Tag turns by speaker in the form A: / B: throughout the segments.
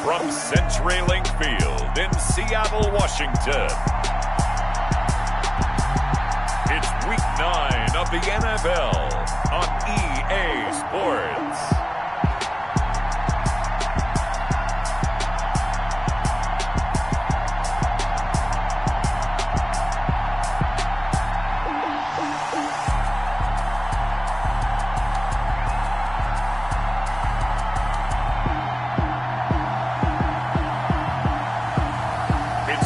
A: from CenturyLink Field in Seattle, Washington. It's Week 9 of the NFL on EA Sports.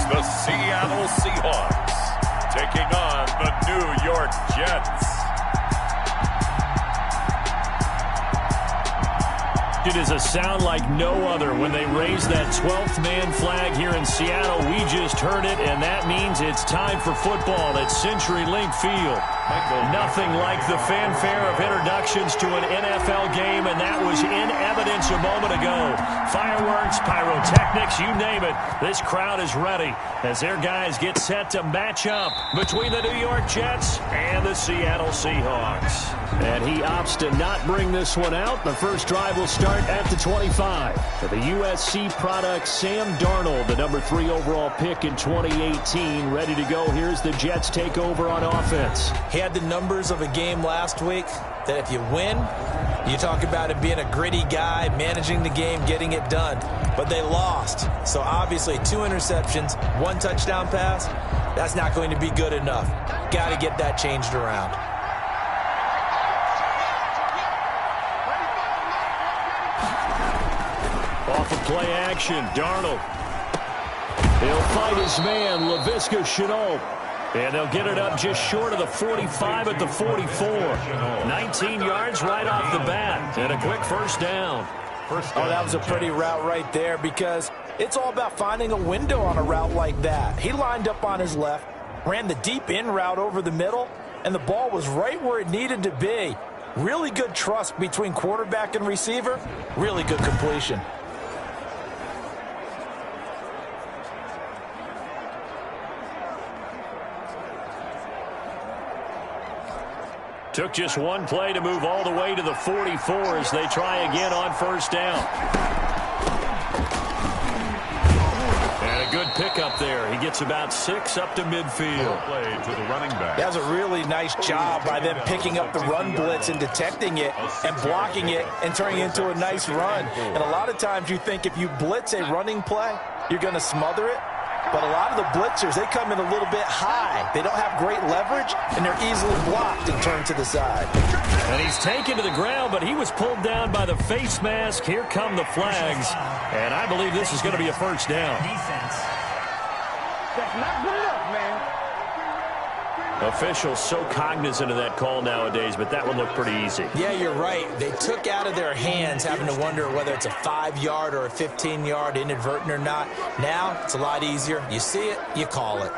A: The Seattle Seahawks taking on the New York Jets.
B: It is a sound like no other when they raise that 12th man flag here in Seattle. We just heard it, and that means it's time for football at CenturyLink Field. Nothing like the fanfare of introductions to an NFL game, and that was in evidence a moment ago. Fireworks, pyrotechnics, you name it. This crowd is ready as their guys get set to match up between the New York Jets and the Seattle Seahawks. And he opts to not bring this one out. The first drive will start at the 25. For the USC product, Sam Darnold, the number 3 overall pick in 2018, ready to go. Here's the Jets takeover on offense.
C: He had the numbers of a game last week that if you win, you talk about it being a gritty guy, managing the game, getting it done. But they lost. So obviously 2 interceptions, 1 touchdown pass, that's not going to be good enough. Got to get that changed around.
B: Off of play action, Darnold. He'll fight his man, Laviska Shenault. And they'll get it up just short of the 45 at the 44. 19 yards right off the bat. And a quick first down.
C: Oh, that was a pretty route right there because it's all about finding a window on a route like that. He lined up on his left, ran the deep in route over the middle, and the ball was right where it needed to be. Really good trust between quarterback and receiver. Really good completion.
B: Took just one play to move all the way to the 44 as they try again on first down. And a good pickup there. He gets about 6 up to midfield.
A: Play to the running back.
C: That was a really nice job by them picking up the run blitz and detecting it and blocking it and turning it into a nice run. And a lot of times you think if you blitz a running play, you're going to smother it. But a lot of the blitzers, they come in a little bit high. They don't have great leverage, and they're easily blocked and turned to the side.
B: And he's taken to the ground, but he was pulled down by the face mask. Here come the flags. And I believe this is going to be a first down.
D: That's not good enough, man.
B: Officials so cognizant of that call nowadays, but that one looked pretty easy.
C: Yeah, you're right. They took out of their hands having to wonder whether it's a 5-yard or a 15-yard inadvertent or not. Now, it's a lot easier. You see it, you call it.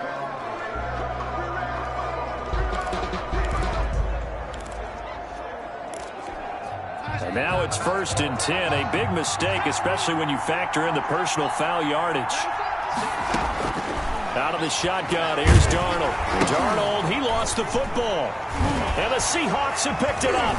B: And now it's 1st and 10. A big mistake, especially when you factor in the personal foul yardage. Out of the shotgun, here's Darnold. Darnold, he lost the football. And the Seahawks have picked it up.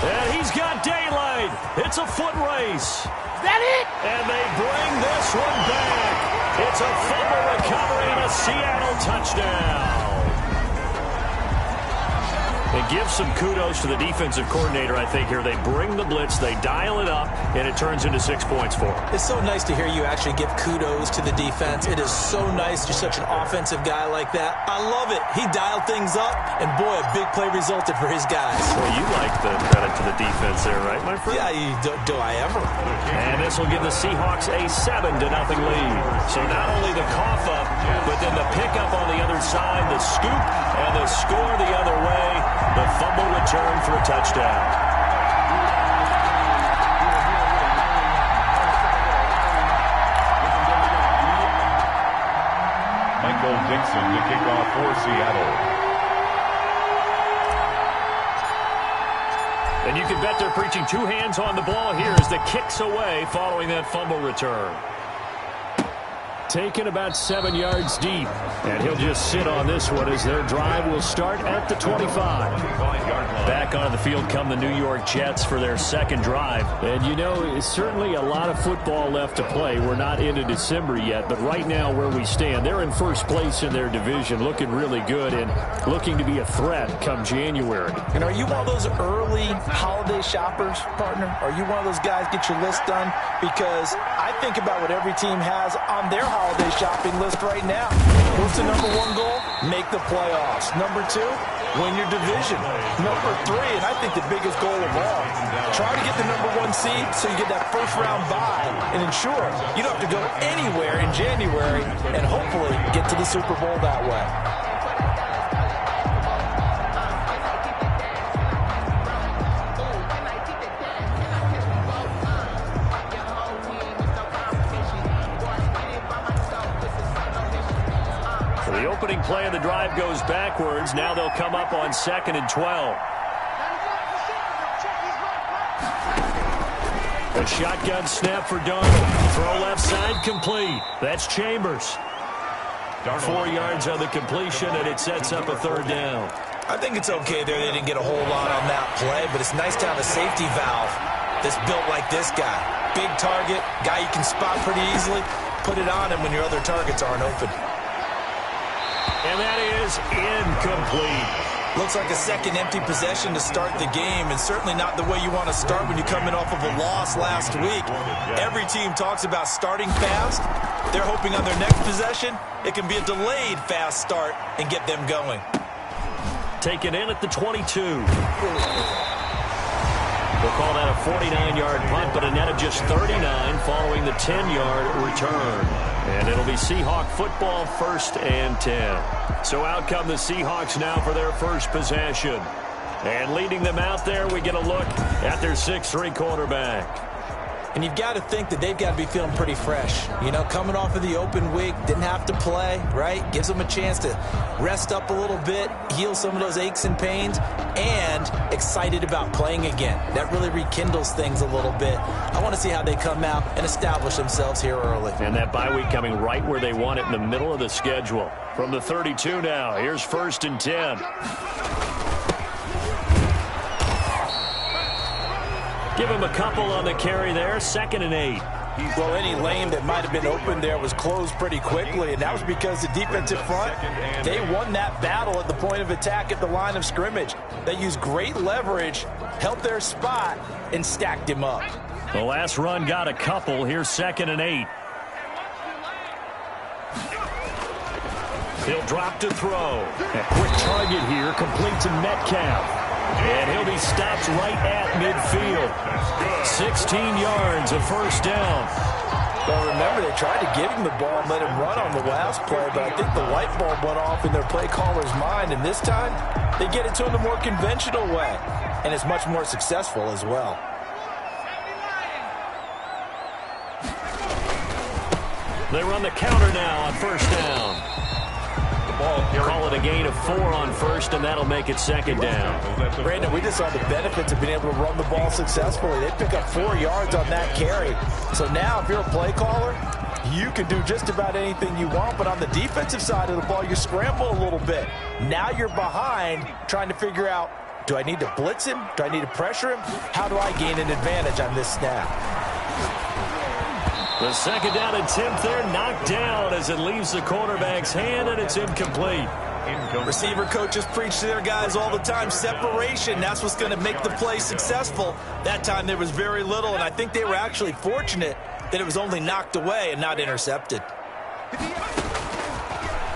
B: And he's got daylight. It's a foot race.
D: Is that it?
B: And they bring this one back. It's a fumble recovery and a Seattle touchdown. And give some kudos to the defensive coordinator, I think, here. They bring the blitz, they dial it up, and it turns into 6 points for them.
C: It's so nice to hear you actually give kudos to the defense. It is so nice. You're such an offensive guy like that. I love it. He dialed things up, and boy, a big play resulted for his guys.
B: Well, you like the credit to the defense there, right, my friend?
C: Yeah, do I ever?
B: And this will give the Seahawks a 7-0 lead. So not only the cough up, but then the pickup on the other side, the scoop, and the score the other way. The fumble return for a touchdown.
A: Michael Dixon to kick off for Seattle.
B: And you can bet they're preaching 2 hands on the ball here as the kick's away following that fumble return. taken about 7 yards deep. And he'll just sit on this one as their drive will start at the 25. Back on the field come the New York Jets for their second drive. And, you know, it's certainly a lot of football left to play. We're not into December yet, but right now where we stand, they're in first place in their division, looking really good and looking to be a threat come January.
C: And are you one of those early holiday shoppers, partner? Are you one of those guys get your list done? Because I think about what every team has on their holiday shopping list right now. What's the number one goal? Make the playoffs. Number two, win your division. Number three, and I think the biggest goal of all, try to get the number one seed so you get that first round bye and ensure you don't have to go anywhere in January and hopefully get to the Super Bowl that way.
B: The opening play of the drive goes backwards. Now they'll come up on 2nd and 12. A shotgun snap for Darnold. Throw left side complete. That's Chambers. 4 yards on the completion, and it sets up a third down.
C: I think it's okay there. They didn't get a whole lot on that play, but it's nice to have a safety valve that's built like this guy. Big target, guy you can spot pretty easily. Put it on him when your other targets aren't open.
B: And that is incomplete.
C: Looks like a second empty possession to start the game, and certainly not the way you want to start when you're coming off of a loss last week. Every team talks about starting fast. They're hoping on their next possession, it can be a delayed fast start and get them going.
B: Taken in at the 22. We'll call that a 49-yard punt, but a net of just 39 following the 10-yard return. And it'll be Seahawk football, 1st and 10. So out come the Seahawks now for their first possession. And leading them out there, we get a look at their 6'3" quarterback.
C: And you've got to think that they've got to be feeling pretty fresh. You know, coming off of the open week, didn't have to play, right? Gives them a chance to rest up a little bit, heal some of those aches and pains, and excited about playing again. That really rekindles things a little bit. I want to see how they come out and establish themselves here early.
B: And that bye week coming right where they want it in the middle of the schedule. From the 32 now, here's 1st and 10. Give him a couple on the carry there. 2nd and 8.
C: Well, any lane that might have been open there was closed pretty quickly, and that was because the defensive front, they won that battle at the point of attack at the line of scrimmage. They used great leverage, held their spot, and stacked him up.
B: The last run got a couple. Here's 2nd and 8. He'll drop to throw. A quick target here, complete to Metcalf. And he'll be stopped right at midfield. 16 yards, a first down.
C: Well, remember, they tried to give him the ball and let him run on the last play, but I think the light bulb went off in their play caller's mind, and this time they get it to him the more conventional way, and it's much more successful as well.
B: They run the counter now on first down. Call it a gain of 4 on first, and that'll make it 2nd down.
C: Brandon, we just saw the benefits of being able to run the ball successfully. They pick up 4 yards on that carry. So now if you're a play caller, you can do just about anything you want, but on the defensive side of the ball, you scramble a little bit. Now you're behind trying to figure out, do I need to blitz him? Do I need to pressure him? How do I gain an advantage on this snap?
B: The 2nd down attempt there knocked down as it leaves the quarterback's hand, and it's incomplete.
C: Receiver coaches preach to their guys all the time, separation, that's what's going to make the play successful. That time there was very little, and I think they were actually fortunate that it was only knocked away and not intercepted.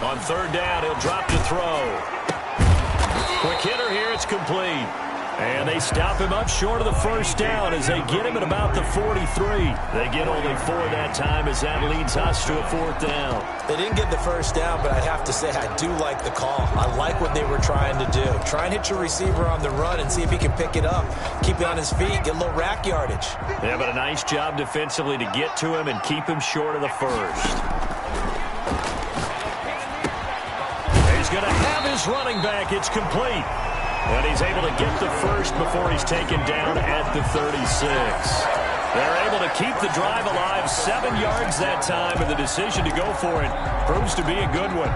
B: On 3rd down, he'll drop to throw. Quick hitter here, it's complete. And they stop him up short of the first down as they get him at about the 43. They get only 4 that time as that leads us to a 4th down.
C: They didn't get the first down, but I have to say I do like the call. I like what they were trying to do. Try and hit your receiver on the run and see if he can pick it up. Keep it on his feet, get a little rack yardage.
B: Yeah, but a nice job defensively to get to him and keep him short of the first. He's going to have his running back. It's complete. And he's able to get the first before he's taken down at the 36. They're able to keep the drive alive, 7 yards that time, and the decision to go for it proves to be a good one.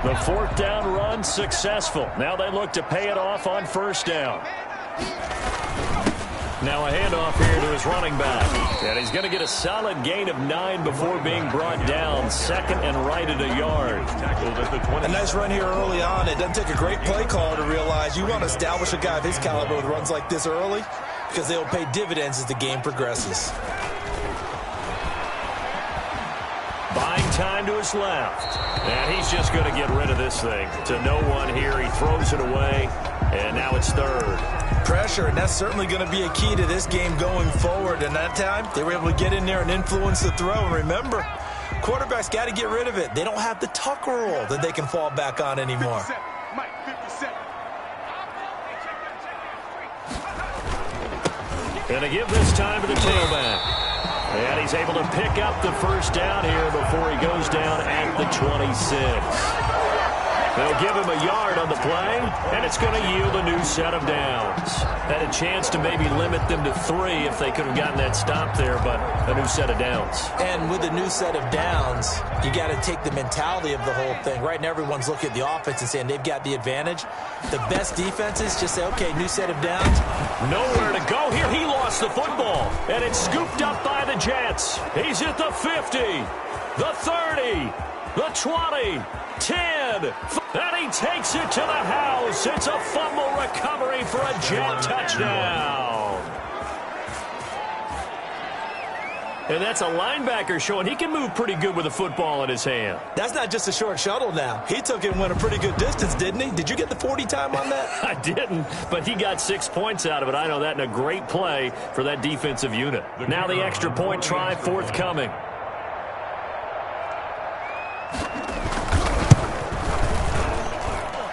B: The 4th down run successful. Now they look to pay it off on 1st down. Now a handoff here to his running back. And he's going to get a solid gain of 9 before being brought down. 2nd and right at a yard.
C: A nice run here early on. It doesn't take a great play caller to realize you want to establish a guy of his caliber with runs like this early because they'll pay dividends as the game progresses.
B: Buying time to his left. And he's just going to get rid of this thing. To no one here. He throws it away. And now it's 3rd.
C: Pressure, and that's certainly going to be a key to this game going forward. And that time, they were able to get in there and influence the throw. And remember, quarterbacks got to get rid of it. They don't have the Tucker rule that they can fall back on anymore.
B: Going to give this time to the tailback. And he's able to pick up the 1st down here before he goes down at the 26. They'll give him a yard on the play, and it's going to yield a new set of downs. Had a chance to maybe limit them to 3 if they could have gotten that stop there, but a new set of downs.
C: And with a new set of downs, you got to take the mentality of the whole thing. Right now, everyone's looking at the offense and saying they've got the advantage. The best defenses just say, okay, new set of downs.
B: Nowhere to go here. He lost the football, and it's scooped up by the Jets. He's at the 50, the 30, the 20, 10, and he takes it to the house. It's a fumble recovery for a Jet touchdown. And that's a linebacker showing he can move pretty good with a football in his hand.
C: That's not just a short shuttle now. He took it and went a pretty good distance, didn't he? Did you get the 40 time on that?
B: I didn't, but he got 6 points out of it. I know that, and a great play for that defensive unit. Now the extra point try forthcoming.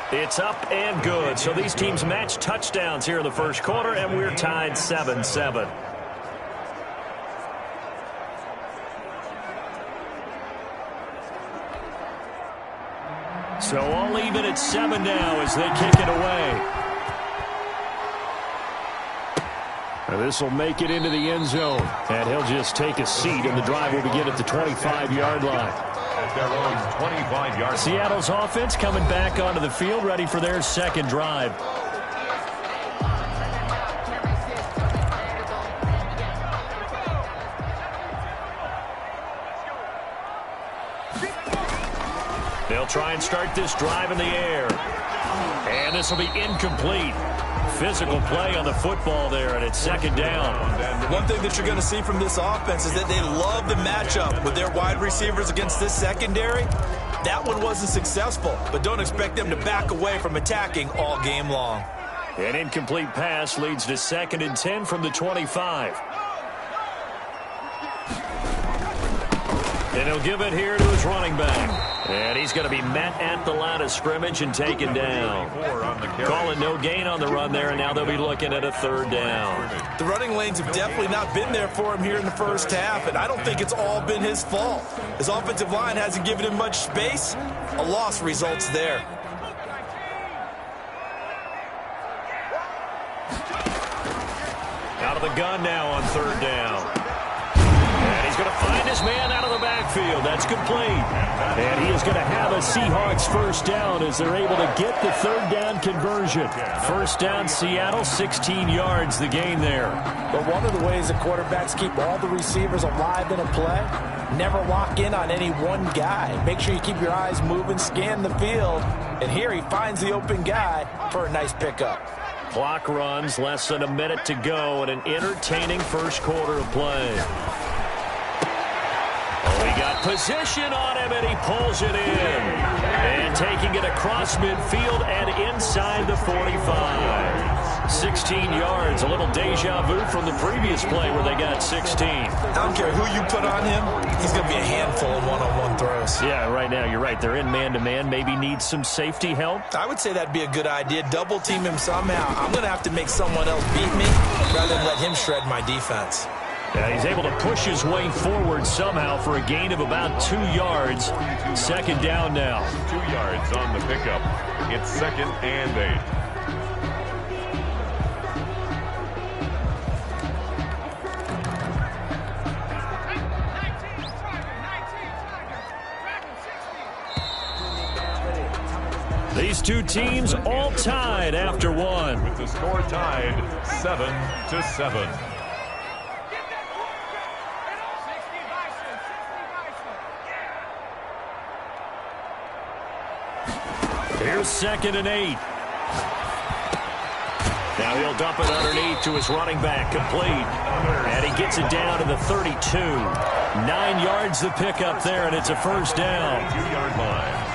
B: It's up and good. So these teams match touchdowns here in the 1st quarter, and we're tied 7-7. So all even at 7 now as they kick it away. And this will make it into the end zone. And he'll just take a seat, and the drive will begin at the 25-yard line.
A: At their own 25-yard line.
B: Seattle's offense coming back onto the field, ready for their 2nd drive. They'll try and start this drive in the air. And this will be incomplete. Physical play on the football there, and it's 2nd down.
C: One thing that you're going to see from this offense is that they love the matchup with their wide receivers against this secondary. That one wasn't successful, but don't expect them to back away from attacking all game long.
B: An incomplete pass leads to 2nd and 10 from the 25. And he'll give it here to his running back. And he's going to be met at the line of scrimmage and taken down. Calling no gain on the run there, and now they'll be looking at a 3rd down.
C: The running lanes have definitely not been there for him here in the 1st half, and I don't think it's all been his fault. His offensive line hasn't given him much space. A loss results there.
B: Out of the gun now on 3rd down. And he's going to find his man out of the backfield. That's complete. And he is going to have a Seahawks 1st down as they're able to get the 3rd down conversion. 1st down, Seattle, 16 yards the gain there.
C: But one of the ways that quarterbacks keep all the receivers alive in a play, never lock in on any one guy. Make sure you keep your eyes moving, scan the field. And here he finds the open guy for a nice pickup.
B: Clock runs, less than a minute to go, and an entertaining 1st quarter of play. He got position on him, and he pulls it in. And taking it across midfield and inside the 45. 16 yards, a little deja vu from the previous play where they got 16.
C: I don't care who you put on him, he's going to be a handful of one-on-one throws.
B: Yeah, right now, you're right. They're in man-to-man, maybe need some safety help.
C: I would say that'd be a good idea. Double team him somehow. I'm going to have to make someone else beat me rather than let him shred my defense.
B: Yeah, he's able to push his way forward somehow for a gain of about 2 yards. 2nd down now.
A: 2 yards on the pickup. It's 2nd and 8.
B: These two teams all tied after one.
A: With the score tied 7-7.
B: Here's 2nd and 8. Now he'll dump it underneath to his running back, complete. And he gets it down to the 32. 9 yards the pickup there, and it's a first down.
A: 2-yard line.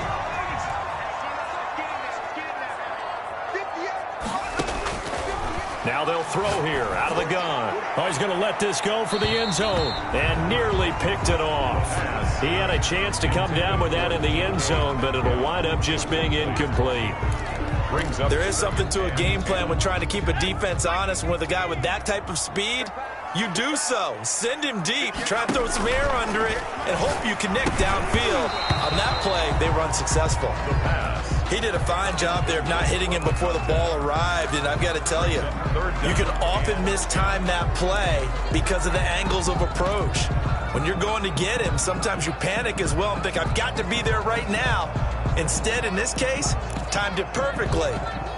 B: Now they'll throw here out of the gun. Oh, he's going to let this go for the end zone. And nearly picked it off. He had a chance to come down with that in the end zone, but it'll wind up just being incomplete.
C: There is something to a game plan when trying to keep a defense honest. With a guy with that type of speed, you do so. Send him deep, try to throw some air under it, and hope you connect downfield. On that play, they run successful. He did a fine job there of not hitting him before the ball arrived, and I've got to tell you, you can often mistime that play because of the angles of approach. When you're going to get him, sometimes you panic as well and think, I've got to be there right now. Instead, in this case, timed it perfectly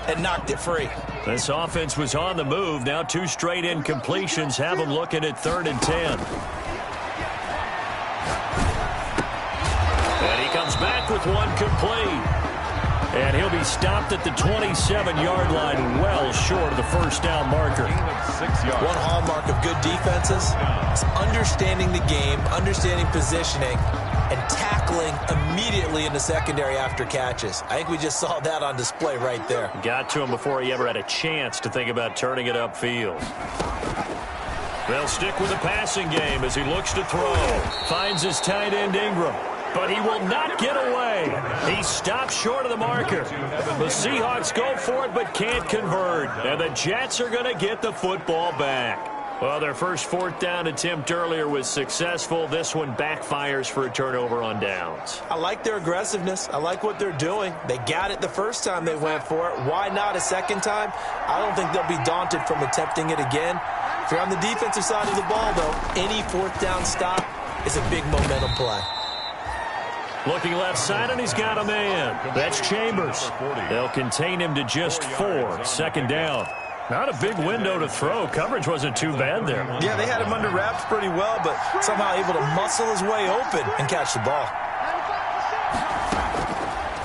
C: and knocked it free.
B: This offense was on the move. Now 2 straight incompletions have them looking at 3rd and 10. And he comes back with one complete. And he'll be stopped at the 27-yard line, well short of the first down marker.
A: 6 yards.
C: One hallmark of good defenses is understanding the game, understanding positioning, and tackling immediately in the secondary after catches. I think we just saw that on display right there.
B: Got to him before he ever had a chance to think about turning it upfield. They'll stick with the passing game as he looks to throw. Finds his tight end Ingram, but he will not get away. He stops short of the marker. The Seahawks go for it but can't convert, and the Jets are going to get the football back. Well, their first 4th down attempt earlier was successful. This one backfires for a turnover on downs.
C: I like their aggressiveness. I like what they're doing. They got it the first time they went for it. Why not a second time? I don't think they'll be daunted from attempting it again. If you're on the defensive side of the ball, though, any 4th down stop is a big momentum play.
B: Looking left side, and he's got a man. That's Chambers. They'll contain him to just 4. 2nd down. Not a big window to throw. Coverage wasn't too bad there.
C: Yeah, they had him under wraps pretty well, but somehow able to muscle his way open and catch the ball.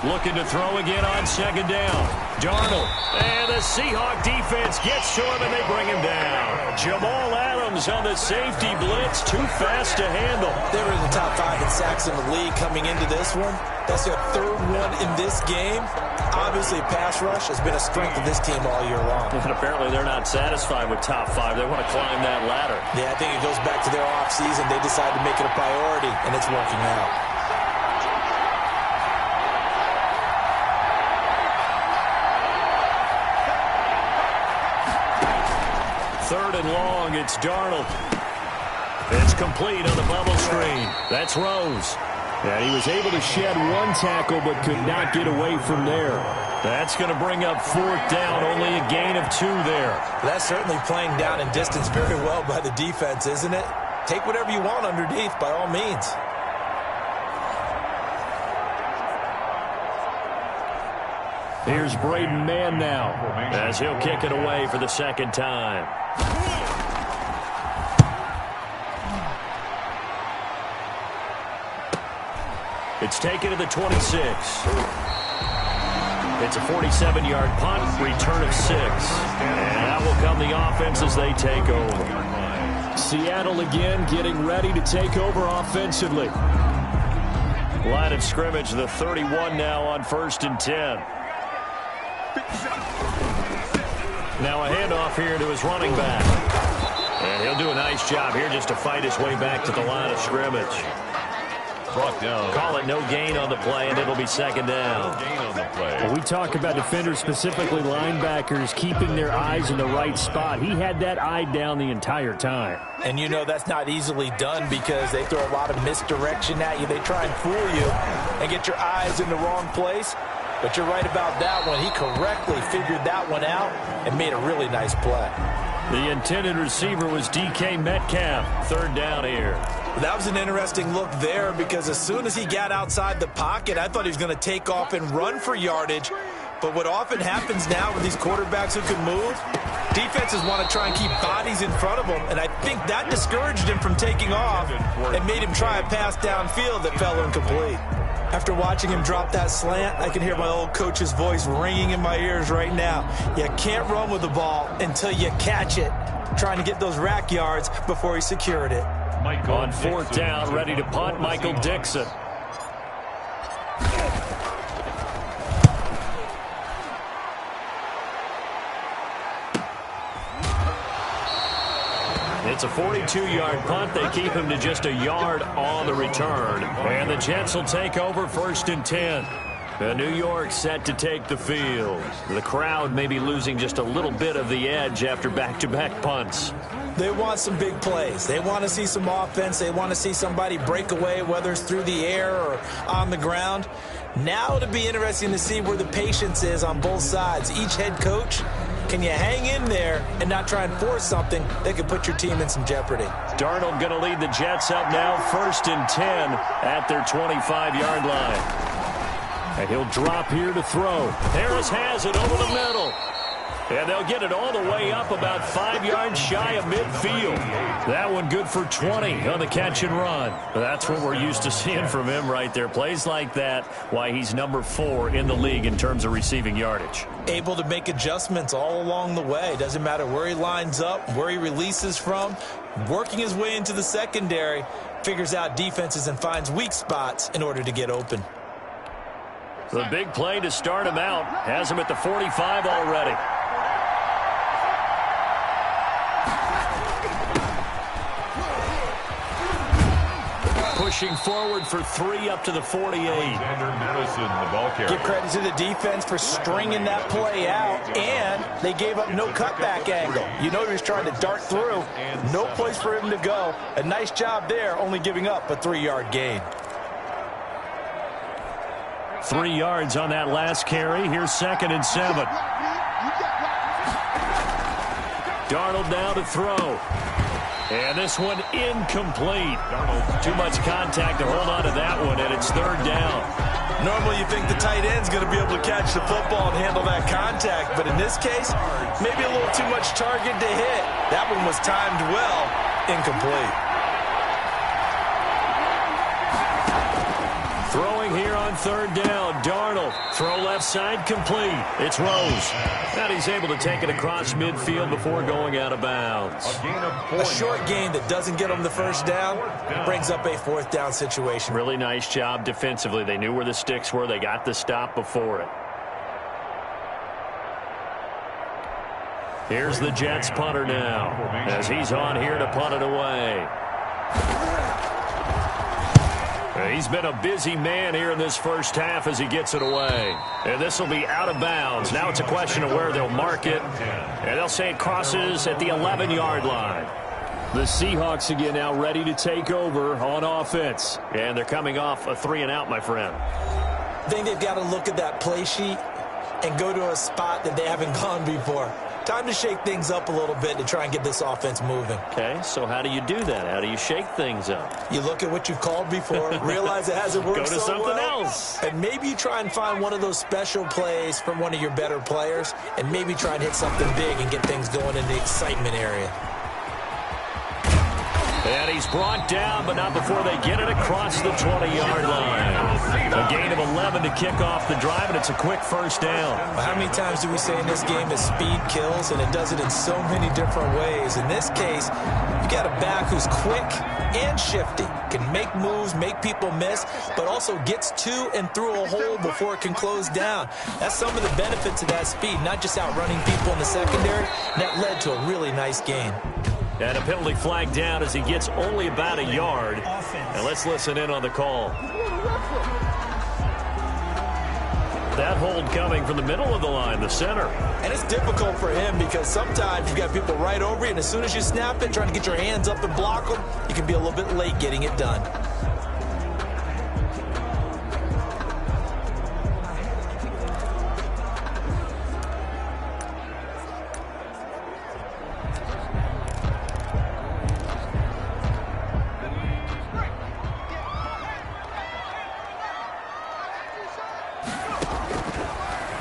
B: Looking to throw again on 2nd down. Darnold. And the Seahawk defense gets to him, and they bring him down. Jamal Adams on the safety blitz. Too fast to handle.
C: They were in the top 5 in sacks in the league coming into this one. That's their 3rd one in this game. Obviously, pass rush has been a strength of this team all year long.
B: And apparently they're not satisfied with top 5. They want to climb that ladder.
C: Yeah, I think it goes back to their offseason. They decided to make it a priority, and it's working out.
B: Third and long, it's Darnold. It's complete on the bubble screen. That's Rose. And he was able to shed one tackle but could not get away from there. That's going to bring up 4th down, only a gain of 2 there.
C: That's certainly playing down in distance very well by the defense, isn't it? Take whatever you want underneath, by all means.
B: Here's Braden Mann now, as he'll kick it away for the 2nd time. It's taken to the 26. It's a 47-yard punt, return of 6. And that will come the offense as they take over. Seattle again getting ready to take over offensively. Line of scrimmage, the 31 now on 1st and 10. Now a handoff here to his running back. And he'll do a nice job here just to fight his way back to the line of scrimmage.
A: Brought down.
B: Call it no gain on the play, and it'll be 2nd down.
A: No gain on the play.
B: Well, we talk about defenders, specifically linebackers, keeping their eyes in the right spot. He had that eye down the entire time.
C: And you know that's not easily done because they throw a lot of misdirection at you. They try and fool you and get your eyes in the wrong place. But you're right about that one. He correctly figured that one out and made a really nice play.
B: The intended receiver was DK Metcalf. 3rd down here.
C: That was an interesting look there because as soon as he got outside the pocket, I thought he was going to take off and run for yardage. But what often happens now with these quarterbacks who can move, defenses want to try and keep bodies in front of them, and I think that discouraged him from taking off and made him try a pass downfield that fell incomplete. After watching him drop that slant, I can hear my old coach's voice ringing in my ears right now. You can't run with the ball until you catch it, trying to get those rack yards before he secured it.
B: On fourth down, ready to punt, Michael Dixon. It's a 42-yard punt. They keep him to just a yard on the return. And the Jets will take over 1st and 10. New York set to take the field. The crowd may be losing just a little bit of the edge after back-to-back punts.
C: They want some big plays. They want to see some offense. They want to see somebody break away, whether it's through the air or on the ground. Now it'll be interesting to see where the patience is on both sides. Each head coach, can you hang in there and not try and force something that could put your team in some jeopardy?
B: Darnold going to lead the Jets up now, 1st and 10 at their 25-yard line. And he'll drop here to throw. Harris has it over the middle. And they'll get it all the way up about 5 yards shy of midfield. That one good for 20 on the catch and run. That's what we're used to seeing from him right there. Plays like that, why he's number 4 in the league in terms of receiving yardage.
C: Able to make adjustments all along the way. Doesn't matter where he lines up, where he releases from. Working his way into the secondary, figures out defenses and finds weak spots in order to get open.
B: The big play to start him out. Has him at the 45 already. Pushing forward for 3 up to the 48.
A: Madison,
C: Give credit to the defense for stringing that play out, and they gave up no cutback angle. You know he was trying to dart through. No place for him to go. A nice job there, only giving up a 3-yard gain.
B: 3 yards on that last carry. Here's 2nd and 7. Darnold now to throw. And this one incomplete. Too much contact to hold on to that one, and it's 3rd down.
C: Normally you think the tight end's going to be able to catch the football and handle that contact, but in this case, maybe a little too much target to hit. That one was timed well, incomplete.
B: Throwing here on 3rd down. Darnold. Throw left side complete. It's Rose. And he's able to take it across midfield before going out of bounds.
C: A short gain that doesn't get him the 1st down brings up a 4th down situation.
B: Really nice job defensively. They knew where the sticks were. They got the stop before it. Here's the Jets punter now as he's on here to punt it away. He's been a busy man here in this first half as he gets it away. And this will be out of bounds. Now it's a question of where they'll mark it. And they'll say it crosses at the 11-yard line. The Seahawks again now ready to take over on offense. And they're coming off a 3-and-out, my friend.
C: I think they've got to look at that play sheet and go to a spot that they haven't gone before. Time to shake things up a little bit to try and get this offense moving.
B: Okay, so how do you do that? How do you shake things up?
C: You look at what you've called before, realize it hasn't worked so well.
B: Go to something else.
C: And maybe you try and find one of those special plays from one of your better players, and maybe try and hit something big and get things going in the excitement area.
B: And he's brought down, but not before they get it across the 20-yard line. A gain of 11 to kick off the drive, and it's a quick 1st down.
C: Well, how many times do we say in this game that speed kills, and it does it in so many different ways? In this case, you got a back who's quick and shifty, can make moves, make people miss, but also gets to and through a hole before it can close down. That's some of the benefits of that speed, not just outrunning people in the secondary, and that led to a really nice gain.
B: And a penalty flag down as he gets only about a yard. And let's listen in on the call. That hold coming from the middle of the line, the center.
C: And it's difficult for him because sometimes you've got people right over you, and as soon as you snap it, trying to get your hands up and block them, you can be a little bit late getting it done.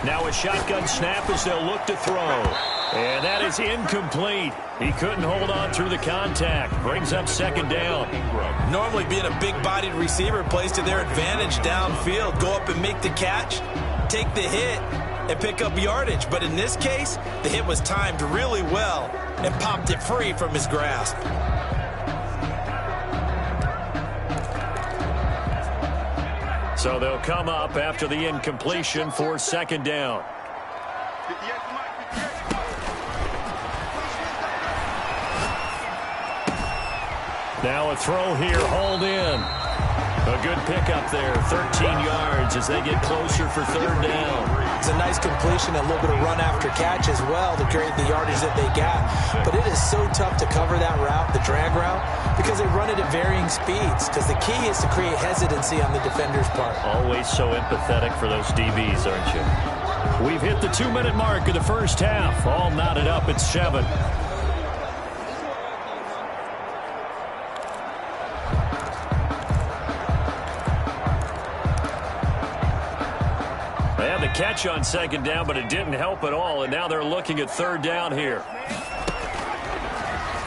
B: Now a shotgun snap as they'll look to throw. And that is incomplete. He couldn't hold on through the contact. Brings up second down.
C: Normally being a big-bodied receiver plays to their advantage downfield. Go up and make the catch, take the hit, and pick up yardage. But in this case, the hit was timed really well and popped it free from his grasp.
B: So they'll come up after the incompletion for second down. Now a throw here, hauled in. A good pickup there, 13 yards as they get closer for third down.
C: It's a nice completion, a little bit of run after catch as well to create the yardage that they got. But it is so tough to cover that route, the drag route, because they run it at varying speeds. Because the key is to create hesitancy on the defender's part.
B: Always so empathetic for those DBs, aren't you? We've hit the 2-minute mark of the first half. All knotted up at 7. They had the catch on second down, but it didn't help at all, and now they're looking at third down here.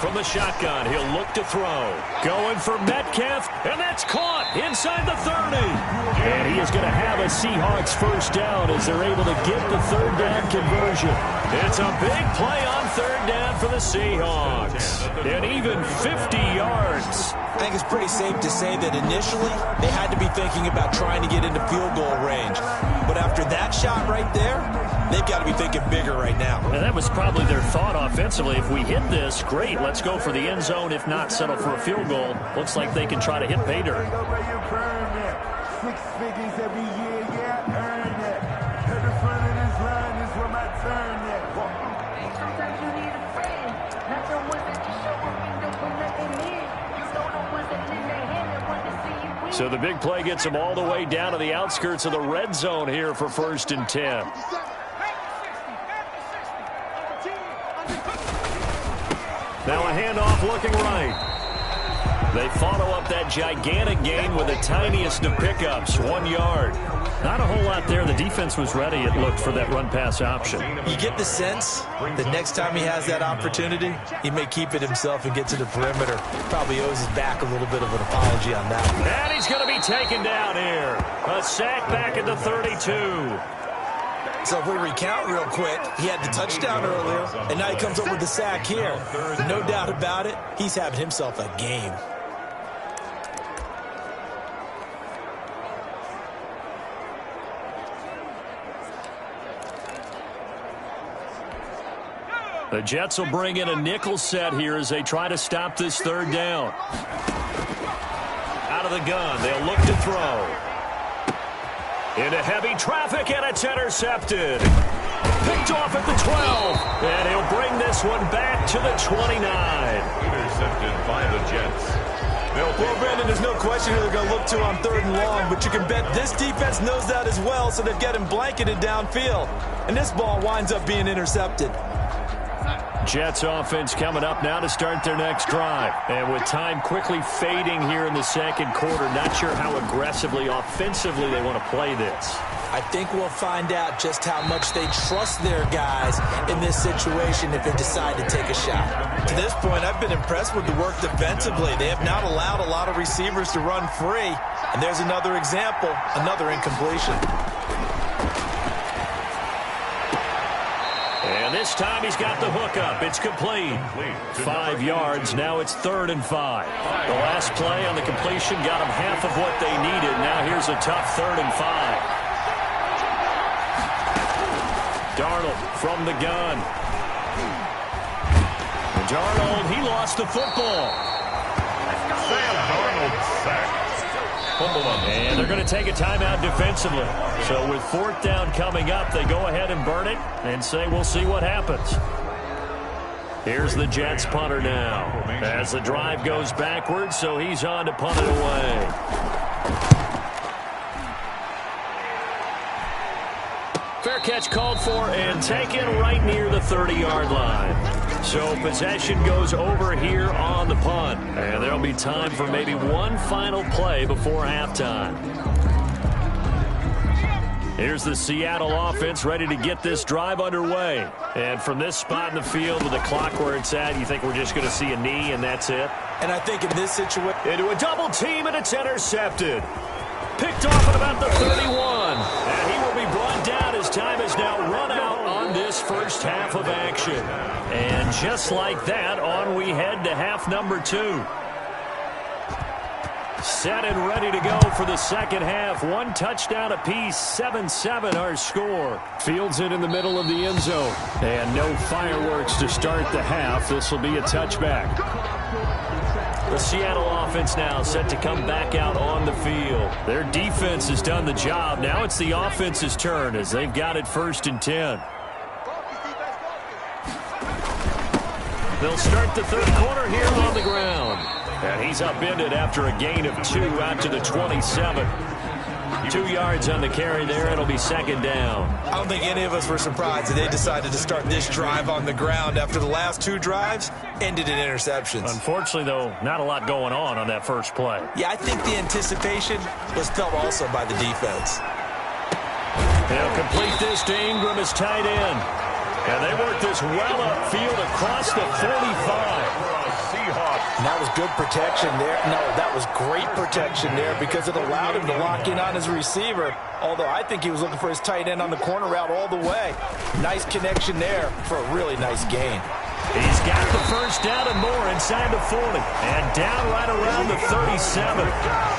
B: From the shotgun, he'll look to throw. Going for Metcalf, and that's caught inside the 30. And he is going to have a Seahawks first down as they're able to get the third down conversion. It's a big play on third down for the Seahawks. And even 50 yards.
C: I think it's pretty safe to say that initially they had to be thinking about trying to get into field goal range. But after that shot right there, they've got to be thinking bigger right now.
B: And that was probably their thought offensively. If we hit this, great, let's go for the end zone. If not, settle for a field goal. Looks like they can try to hit pay dirt.
E: 6 figures every year, yeah, I earned that. To the front of this line is where my turn at.
D: Sometimes you need a friend, not the ones that you show up and don't put nothing in. You know the ones that lend their hand and want to see you win.
B: So the big play gets them all the way down to the outskirts of the red zone here for 1st and 10. Now a handoff looking right. They follow up that gigantic gain with the tiniest of pickups, 1 yard. Not a whole lot there. The defense was ready, it looked, for that run-pass option.
C: You get the sense that next time he has that opportunity, he may keep it himself and get to the perimeter. Probably owes his back a little bit of an apology on that one.
B: And he's going to be taken down here. A sack back at the 32.
C: So if we recount real quick, he had the touchdown earlier, and now he comes up with the sack here. No doubt about it, he's having himself a game.
B: The Jets will bring in a nickel set here as they try to stop this third down. Out of the gun, they'll look to throw. Into heavy traffic, and it's intercepted. Picked off at the 12. And he'll bring this one back to the 29.
A: Intercepted by the Jets.
C: Well, Brandon, there's no question who they're going to look to on 3rd and long, but you can bet this defense knows that as well, so they've got him blanketed downfield. And this ball winds up being intercepted.
B: Jets offense coming up now to start their next drive. And with time quickly fading here in the second quarter, not sure how aggressively, offensively they want to play this.
C: I think we'll find out just how much they trust their guys in this situation if they decide to take a shot. To this point, I've been impressed with the work defensively. They have not allowed a lot of receivers to run free. And there's another example, another incompletion.
B: And this time he's got the hookup. It's complete. 5 yards. Now it's 3rd and 5. The last play on the completion got them half of what they needed. Now here's a tough 3rd and 5. Darnold from the gun. And Darnold, he lost the football.
A: Sam Darnold sacked.
B: And they're going to take a timeout defensively. So with 4th down coming up, they go ahead and burn it and say we'll see what happens. Here's the Jets punter now. As the drive goes backwards, so he's on to punt it away. Fair catch called for and taken right near the 30-yard line. So possession goes over here on the punt. And there'll be time for maybe one final play before halftime. Here's the Seattle offense ready to get this drive underway. And from this spot in the field with the clock where it's at, you think we're just going to see a knee and that's it?
C: And I think in this situation...
B: Into a double team, and it's intercepted. Picked off at about the 31. And he will be brought down as time has now run out on this first half of action. And just like that, on we head to half number 2. Set and ready to go for the second half. 1 touchdown apiece, 7-7 our score. Fields it in the middle of the end zone. And no fireworks to start the half. This will be a touchback. The Seattle offense now set to come back out on the field. Their defense has done the job. Now it's the offense's turn as they've got it 1st and 10. They'll start the third quarter here on the ground. And he's upended after a gain of 2 out to the 27. 2 yards on the carry there. It'll be second down.
C: I don't think any of us were surprised that they decided to start this drive on the ground after the last 2 drives ended in interceptions.
B: Unfortunately, though, not a lot going on that first play.
C: Yeah, I think the anticipation was felt also by the defense.
B: They'll complete this to Ingram as tight end. And they work this well upfield across the 45.
C: And that was good protection there. No, that was great protection there because it allowed him to lock in on his receiver. Although I think he was looking for his tight end on the corner route all the way. Nice connection there for a really nice gain.
B: He's got the first down and more inside the 40. And down right around the 37.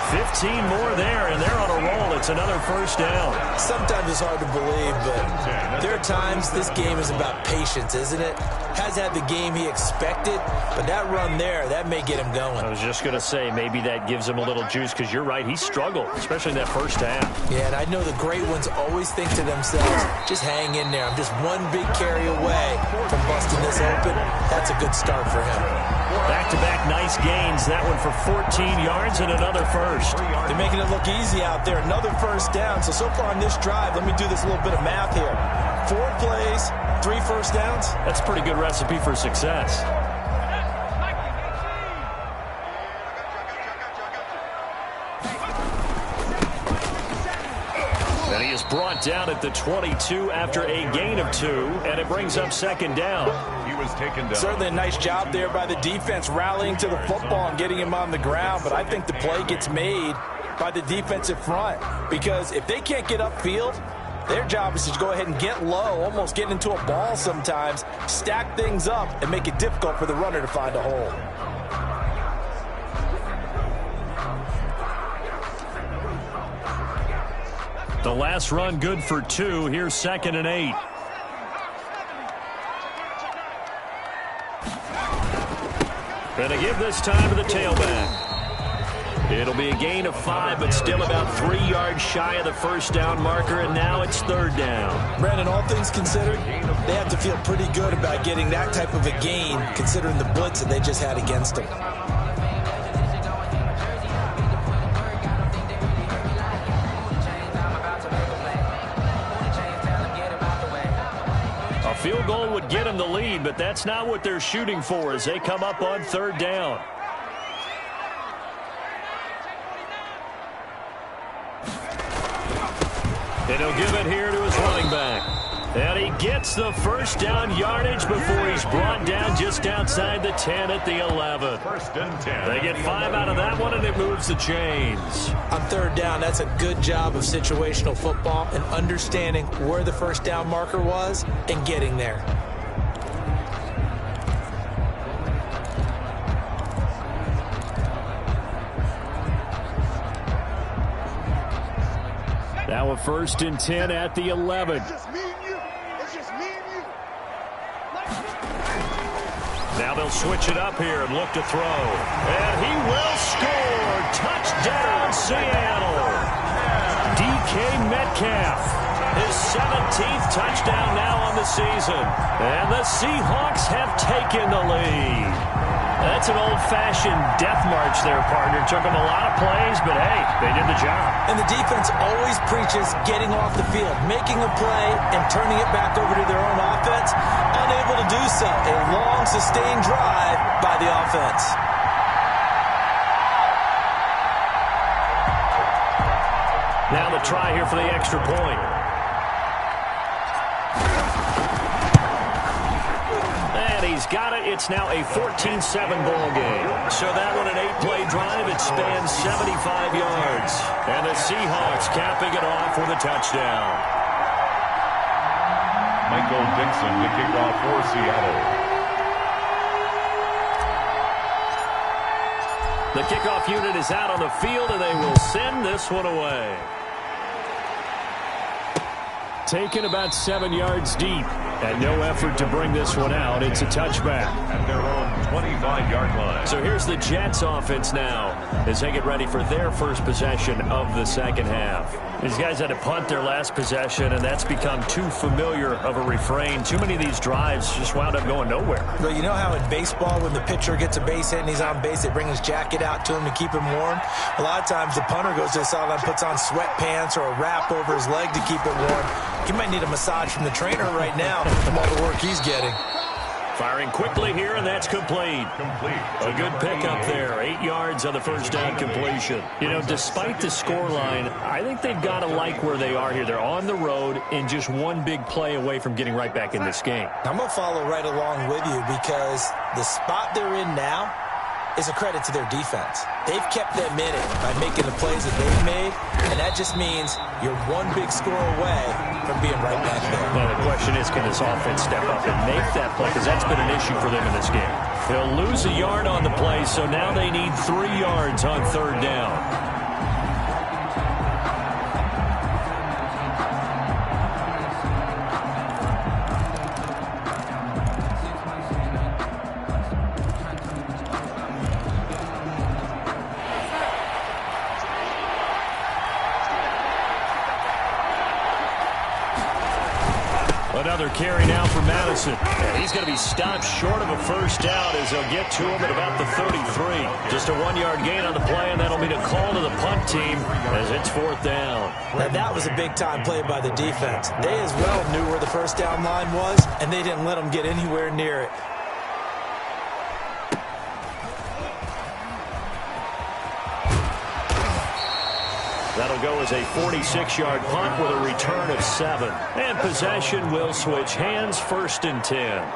B: 15 more there, and they're on a roll. It's another first down.
C: Sometimes it's hard to believe, but there are times this game is about patience, isn't it? Has had the game he expected, but that run there, that may get him going.
B: I was just going to say, maybe that gives him a little juice, because you're right, he struggled, especially in that first half.
C: Yeah, and I know the great ones always think to themselves, just hang in there. I'm just one big carry away from busting this open. That's a good start for him.
B: Back-to-back nice gains. That one for 14 yards and another first.
C: They're making it look easy out there. Another first down. So far on this drive, let me do this little bit of math here. 4 plays, 3 first downs.
B: That's a pretty good recipe for success. And he is brought down at the 22 after a gain of 2, and it brings up second down.
A: He was taken down.
C: Certainly a nice job there by the defense rallying to the football and getting him on the ground, but I think the play gets made by the defensive front because if they can't get upfield, their job is to go ahead and get low, almost get into a ball sometimes, stack things up, and make it difficult for the runner to find a hole.
B: The last run good for 2. Here's 2nd and 8. Gonna give this time to the tailback. It'll be a gain of 5, but still about 3 yards shy of the first down marker, and now it's third down.
C: Brandon, all things considered, they have to feel pretty good about getting that type of a gain, considering the blitz that they just had against them.
B: A field goal would get them the lead, but that's not what they're shooting for as they come up on third down. And he'll give it here to his running back. And he gets the first down yardage before he's brought down just outside the 10 at the 11.
A: 1st and 10.
B: They get 5 out of that one, and it moves the chains.
C: On third down, that's a good job of situational football and understanding where the first down marker was and getting there.
B: Now a 1st and 10 at the 11. Now they'll switch it up here and look to throw. And he will score. Touchdown, Seattle. DK Metcalf. His 17th touchdown now on the season. And the Seahawks have taken the lead. That's an old-fashioned death march there, partner. Took them a lot of plays, but hey, they did the job.
C: And the defense always preaches getting off the field, making a play, and turning it back over to their own offense. Unable to do so. A long, sustained drive by the offense.
B: Now the try here for the extra point. he's got it. It's now a 14-7 ball game. So that one an 8-play drive. It spans 75 yards. And the Seahawks capping it off with a touchdown.
A: Michael Dixon to kick off for Seattle.
B: The kickoff unit is out on the field, and they will send this one away. Taken about 7 yards deep, and no effort to bring this one out. It's a touchback.
A: At their own 25-yard line.
B: So here's the Jets offense now as they get ready for their first possession of the second half. These guys had to punt their last possession, and that's become too familiar of a refrain. Too many of these drives just wound up going nowhere.
C: Well, you know how in baseball when the pitcher gets a base hit and he's on base, they bring his jacket out to him to keep him warm? A lot of times the punter goes to the sideline, puts on sweatpants or a wrap over his leg to keep it warm. He might need a massage from the trainer right now from all the work he's getting.
B: Firing quickly here, and that's complete. A good pickup there. 8 yards on the first down completion. You know, despite the scoreline, I think they've got to like where they are here. They're on the road and just one big play away from getting right back in this game.
C: I'm going to follow right along with you because the spot they're in now is a credit to their defense. They've kept them in it by making the plays that they've made, and that just means you're one big score away from being right back there.
B: Well, the question is, can this offense step up and make that play? Because that's been an issue for them in this game. They'll lose a yard on the play, so now they need 3 yards on third down. Another carry now for Madison. And he's going to be stopped short of a first down as they'll get to him at about the 33. Just a 1-yard gain on the play, and that'll mean a call to the punt team as it's fourth down.
C: Now, that was a big-time play by the defense. They as well knew where the first down line was, and they didn't let them get anywhere near it.
B: That'll go as a 46-yard punt with a return of 7. And possession will switch hands, 1st and 10.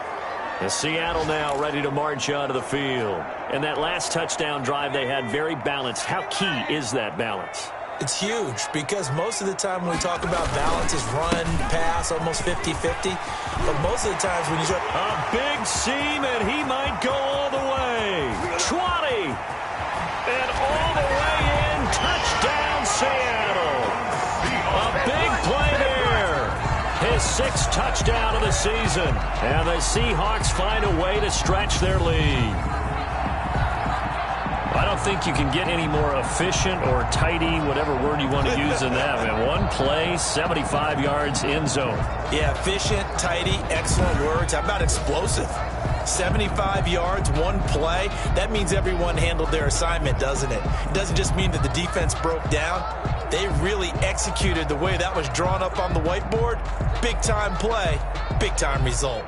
B: And Seattle now ready to march onto the field. And that last touchdown drive they had very balanced. How key is that balance?
C: It's huge because most of the time when we talk about balance is run, pass, almost 50-50. But most of the times when you start...
B: A big seam, and he might go all the way. 20. And all the way in. Touchdown, Seattle. A big play there. His 6th touchdown of the season. And the Seahawks find a way to stretch their lead. I don't think you can get any more efficient or tidy, whatever word you want to use in that. Man, one play, 75 yards, end zone.
C: Yeah, efficient, tidy, excellent words. How about explosive? 75 yards, one play. That means everyone handled their assignment, doesn't it? It doesn't just mean that the defense broke down. They really executed the way that was drawn up on the whiteboard. Big-time play, big-time result.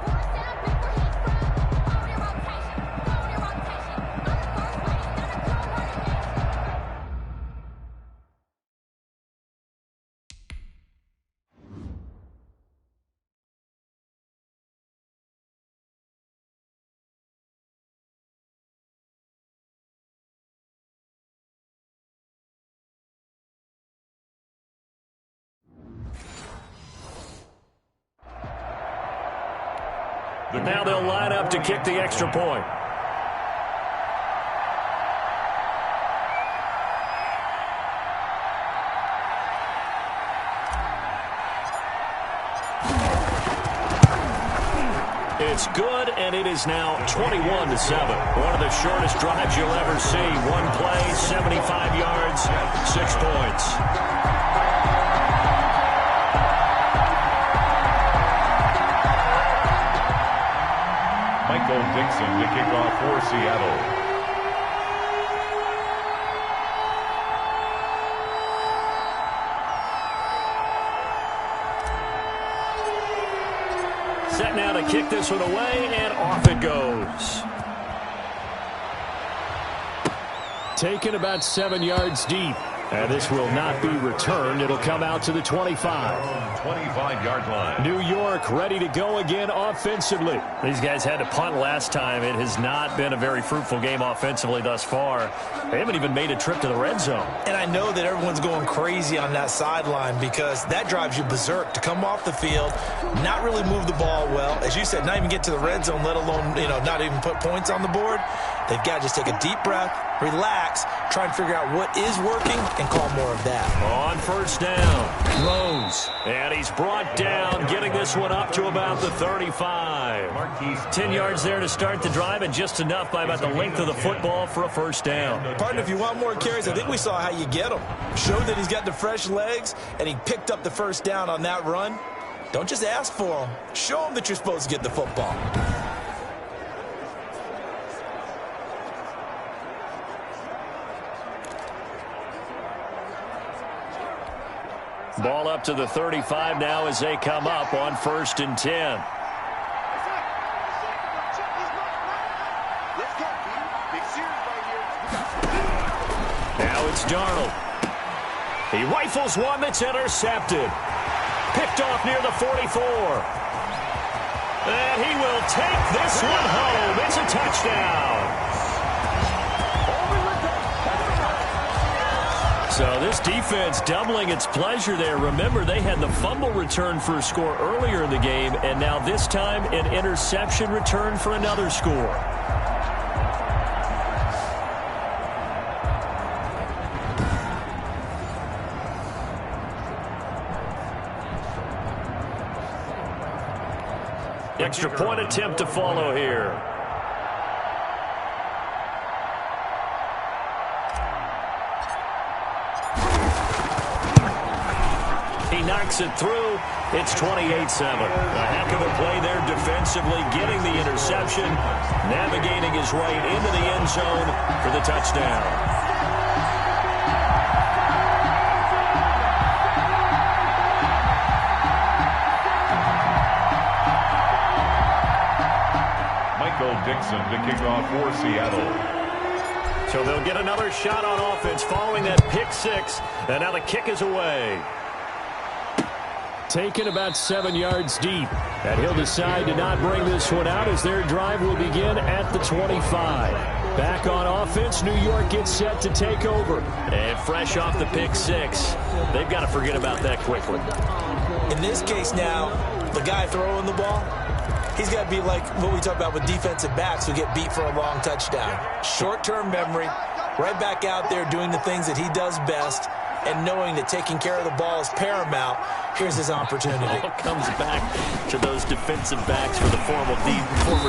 B: Now they'll line up to kick the extra point. It's good, and it is now 21-7. One of the shortest drives you'll ever see. One play, 75 yards, 6 points.
A: Michael Dixon to kick off for Seattle.
B: Set now to kick this one away, and off it goes. Taken about 7 yards deep. And this will not be returned. It'll come out to the 25.
A: 25-yard line.
B: New York ready to go again offensively. These guys had to punt last time. It has not been a very fruitful game offensively thus far. They haven't even made a trip to the red zone.
C: And I know that everyone's going crazy on that sideline because that drives you berserk to come off the field, not really move the ball well. As you said, not even get to the red zone, let alone, not even put points on the board. They've got to just take a deep breath, relax, try and figure out what is working, and call more of that.
B: On first down, Rose. And he's brought down, getting this one up to about the 35. 10 yards there to start the drive, and just enough by about the length of the football for a first down.
C: Partner, if you want more carries, I think we saw how you get them. Showed that he's got the fresh legs, and he picked up the first down on that run. Don't just ask for them. Show them that you're supposed to get the football.
B: Ball up to the 35 now as they come up on 1st and 10. Now it's Darnold. He rifles one that's intercepted. Picked off near the 44. And he will take this one home. It's a touchdown. So this defense doubling its pleasure there. Remember, they had the fumble return for a score earlier in the game, and now this time an interception return for another score. Extra point attempt to follow here. He knocks it through. It's 28-7. A heck of a play there defensively, getting the interception, navigating his way into the end zone for the touchdown.
A: Dixon to kick off for Seattle.
B: So they'll get another shot on offense following that pick six. And now the kick is away. Taken about 7 yards deep. And he'll decide to not bring this one out as their drive will begin at the 25. Back on offense, New York gets set to take over. And fresh off the pick six, they've got to forget about that quickly.
C: In this case now, the guy throwing the ball, he's got to be like what we talk about with defensive backs who get beat for a long touchdown. Short-term memory, right back out there doing the things that he does best, and knowing that taking care of the ball is paramount. Here's his opportunity.
B: All comes back to those defensive backs for the former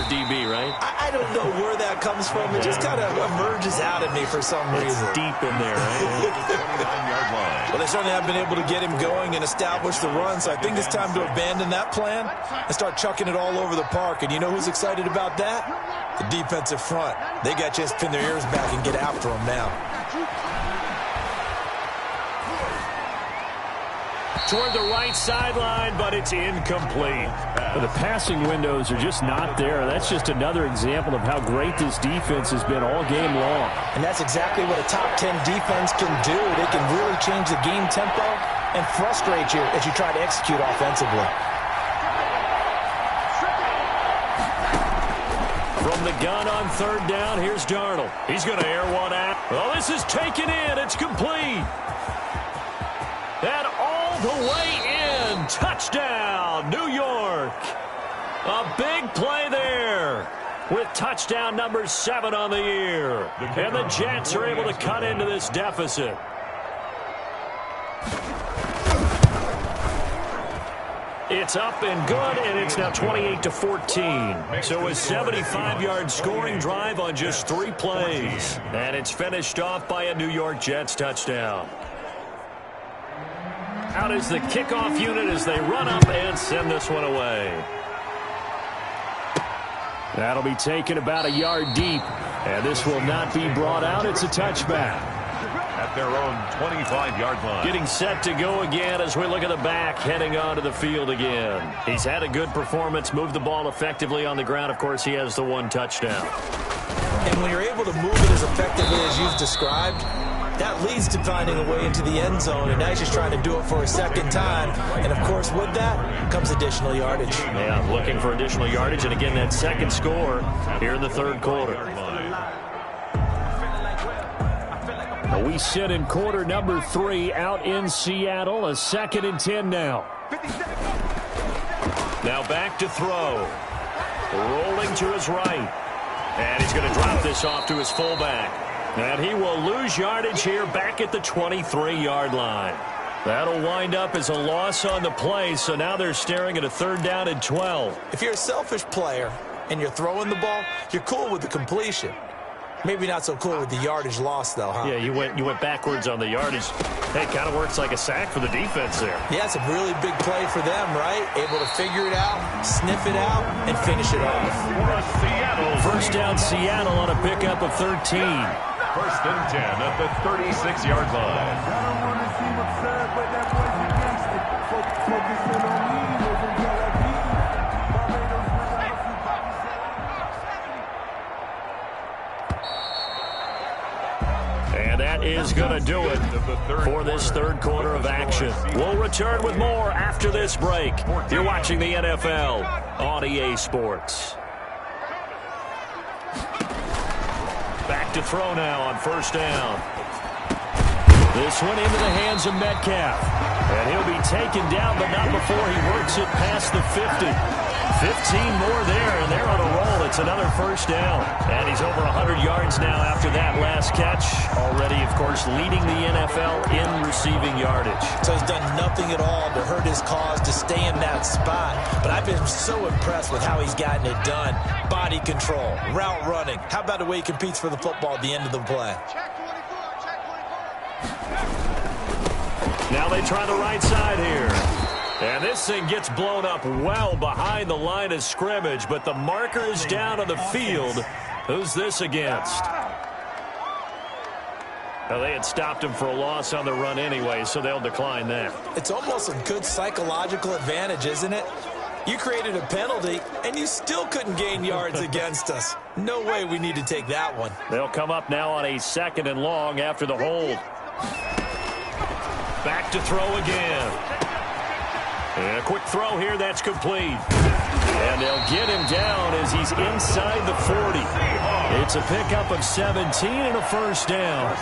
B: DB, right?
C: I don't know where that comes from. It just kind of emerges out of me for some reason.
B: It's deep in there, right?
A: 29-yard line.
C: Well, they certainly have been able to get him going and establish the run, so I think it's time to abandon that plan and start chucking it all over the park. And you know who's excited about that? The defensive front. They got a chance to pin their ears back and get after him now.
B: Toward the right sideline, but it's incomplete. The passing windows are just not there. That's just another example of how great this defense has been all game long.
C: And that's exactly what a top 10 defense can do. They can really change the game tempo and frustrate you as you try to execute offensively.
B: From the gun on third down, here's Darnold. He's going to air one out. Well, this is taken in. It's complete. And all the way in. Touchdown, New York. A big play there with touchdown number 7 on the year. And the Jets are able to cut into this deficit. It's up and good, and it's now 28-14. So a 75-yard scoring drive on just 3 plays. And it's finished off by a New York Jets touchdown. Out is the kickoff unit as they run up and send this one away. That'll be taken about a yard deep, and this will not be brought out. It's a touchback.
A: At their own 25-yard line.
B: Getting set to go again as we look at the back, heading onto the field again. He's had a good performance, moved the ball effectively on the ground. Of course, he has the 1 touchdown.
C: And when you're able to move it as effectively as you've described, that leads to finding a way into the end zone, and now he's just trying to do it for a second time. And, of course, with that comes additional yardage.
B: Yeah, looking for additional yardage, and again, that second score here in the third quarter. We sit in quarter number 3 out in Seattle. A 2nd and 10 now. Now back to throw. Rolling to his right. And he's going to drop this off to his fullback. And he will lose yardage here back at the 23-yard line. That'll wind up as a loss on the play, so now they're staring at a 3rd down and 12.
C: If you're a selfish player and you're throwing the ball, you're cool with the completion. Maybe not so cool with the yardage loss, though, huh?
B: Yeah, you went backwards on the yardage. Hey, it kind of works like a sack for the defense there.
C: Yeah, it's a really big play for them, right? Able to figure it out, sniff it out, and finish it off.
B: First down, Seattle on a pickup of 13.
A: 1st and 10 at the 36-yard line.
E: I don't want to seem absurd, but that boy's against it. Focusing on me, wasn't that I
B: And that is going to do it for this third quarter of action. We'll return with more after this break. You're watching the NFL on EA Sports. Back to throw now on 1st down. This one into the hands of Metcalf. And he'll be taken down, but not before he works it past the 50. 15 more there, and they're on a roll. It's another 1st down. And he's over 100 yards now after that last catch. Already, of course, leading the NFL in receiving yardage.
C: So he's done nothing at all to hurt his cause, to stay in that spot. But I've been so impressed with how he's gotten it done. Body control, route running. How about the way he competes for the football at the end of the play?
B: Now they try the right side here. And this thing gets blown up well behind the line of scrimmage, but the marker is down on the field. Who's this against? Well, they had stopped him for a loss on the run anyway, so they'll decline that.
C: It's almost a good psychological advantage, isn't it? You created a penalty, and you still couldn't gain yards against us. No way we need to take that one.
B: They'll come up now on a 2nd and long after the hold. Back to throw again. And a quick throw here, that's complete. And they'll get him down as he's inside the 40. It's a pickup of 17 and a 1st down.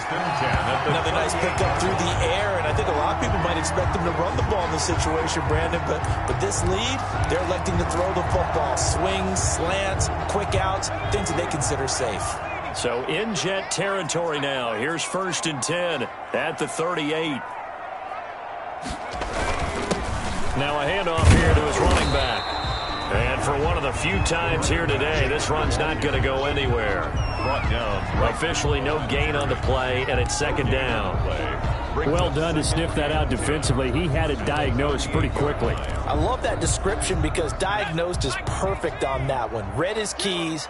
C: Another nice pickup through the air, and I think a lot of people might expect them to run the ball in this situation, Brandon, but with this lead, they're electing to throw the football. Swings, slants, quick outs, things that they consider safe.
B: So in jet territory now. Here's 1st and 10 at the 38. Now a handoff here to his running back. And for one of the few times here today, this run's not going to go anywhere.
A: Brought down.
B: Officially no gain on the play, and it's 2nd down.
F: Well done to sniff that out defensively. He had it diagnosed pretty quickly.
C: I love that description because diagnosed is perfect on that one. Read his keys,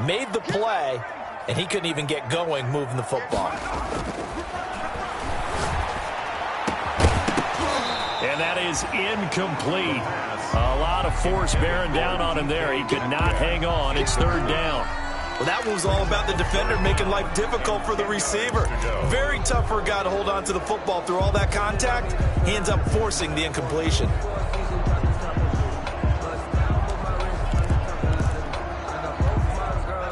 C: made the play, and he couldn't even get going moving the football.
B: And that is incomplete. A lot of force bearing down on him there. He could not hang on. It's 3rd down.
C: Well, that one was all about the defender making life difficult for the receiver. Very tough for a guy to hold on to the football through all that contact. He ends up forcing the incompletion.